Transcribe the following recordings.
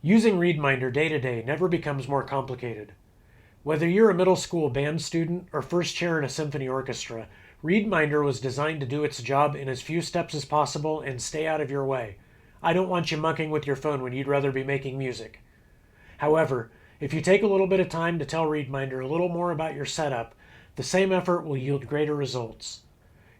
Using reeDminder day to day never becomes more complicated. Whether you're a middle school band student or first chair in a symphony orchestra, reeDminder was designed to do its job in as few steps as possible and stay out of your way. I don't want you mucking with your phone when you'd rather be making music. However, if you take a little bit of time to tell reeDminder a little more about your setup, the same effort will yield greater results.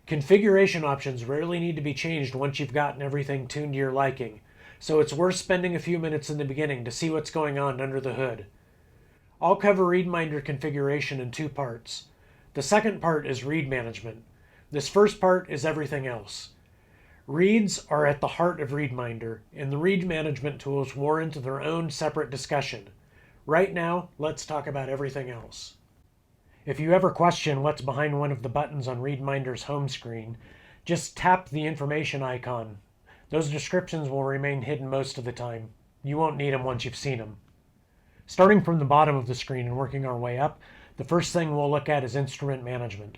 Configuration options rarely need to be changed once you've gotten everything tuned to your liking, so it's worth spending a few minutes in the beginning to see what's going on under the hood. I'll cover reeDminder configuration in two parts. The second part is reed management. This first part is everything else. Reeds are at the heart of reeDminder, and the reed management tools warrant their own separate discussion. Right now, let's talk about everything else. If you ever question what's behind one of the buttons on reeDminder's home screen, just tap the information icon. Those descriptions will remain hidden most of the time. You won't need them once you've seen them. Starting from the bottom of the screen and working our way up, the first thing we'll look at is instrument management.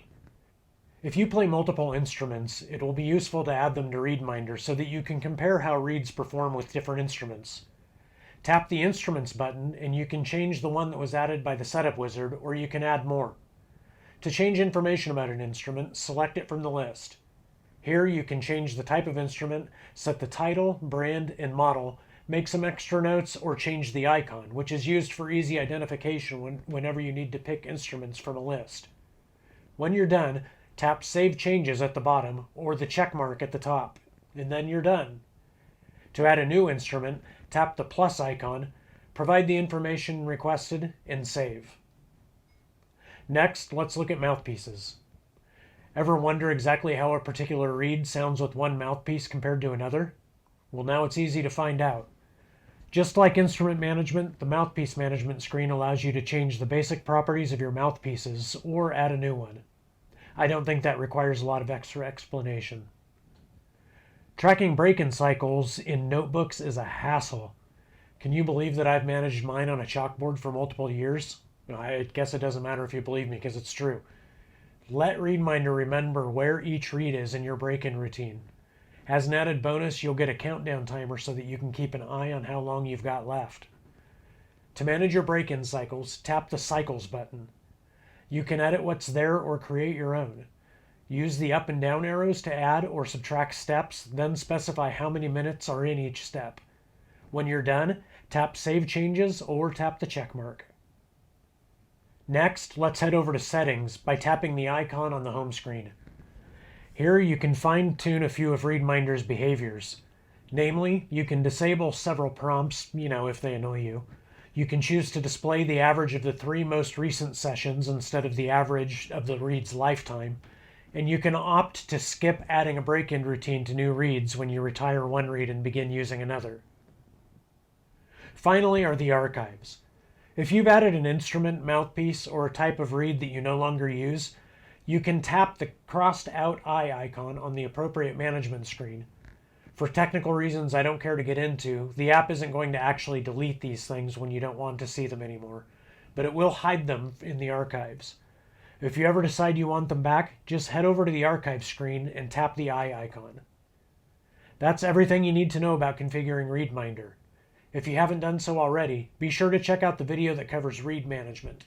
If you play multiple instruments, it will be useful to add them to reeDminder so that you can compare how reeds perform with different instruments. Tap the Instruments button and you can change the one that was added by the Setup Wizard, or you can add more. To change information about an instrument, select it from the list. Here you can change the type of instrument, set the title, brand, and model, make some extra notes, or change the icon, which is used for easy identification whenever you need to pick instruments from a list. When you're done, tap Save Changes at the bottom or the check mark at the top, and then you're done. To add a new instrument, tap the plus icon, provide the information requested, and save. Next, let's look at mouthpieces. Ever wonder exactly how a particular reed sounds with one mouthpiece compared to another? Well, now it's easy to find out. Just like instrument management, the mouthpiece management screen allows you to change the basic properties of your mouthpieces or add a new one. I don't think that requires a lot of extra explanation. Tracking break-in cycles in notebooks is a hassle. Can you believe that I've managed mine on a chalkboard for multiple years? I guess it doesn't matter if you believe me, because it's true. Let reeDminder remember where each reed is in your break-in routine. As an added bonus, you'll get a countdown timer so that you can keep an eye on how long you've got left. To manage your break-in cycles, tap the Cycles button. You can edit what's there or create your own. Use the up and down arrows to add or subtract steps, then specify how many minutes are in each step. When you're done, tap Save Changes or tap the check mark. Next, let's head over to Settings by tapping the icon on the home screen. Here you can fine-tune a few of reeDminder's behaviors. Namely, you can disable several prompts, if they annoy you. You can choose to display the average of the 3 most recent sessions instead of the average of the reed's lifetime. And you can opt to skip adding a break-in routine to new reeds when you retire one reed and begin using another. Finally are the archives. If you've added an instrument, mouthpiece, or a type of reed that you no longer use, you can tap the crossed out eye icon on the appropriate management screen. For technical reasons I don't care to get into, the app isn't going to actually delete these things when you don't want to see them anymore, but it will hide them in the archives. If you ever decide you want them back, just head over to the archive screen and tap the eye icon. That's everything you need to know about configuring reeDminder. If you haven't done so already, be sure to check out the video that covers reed management.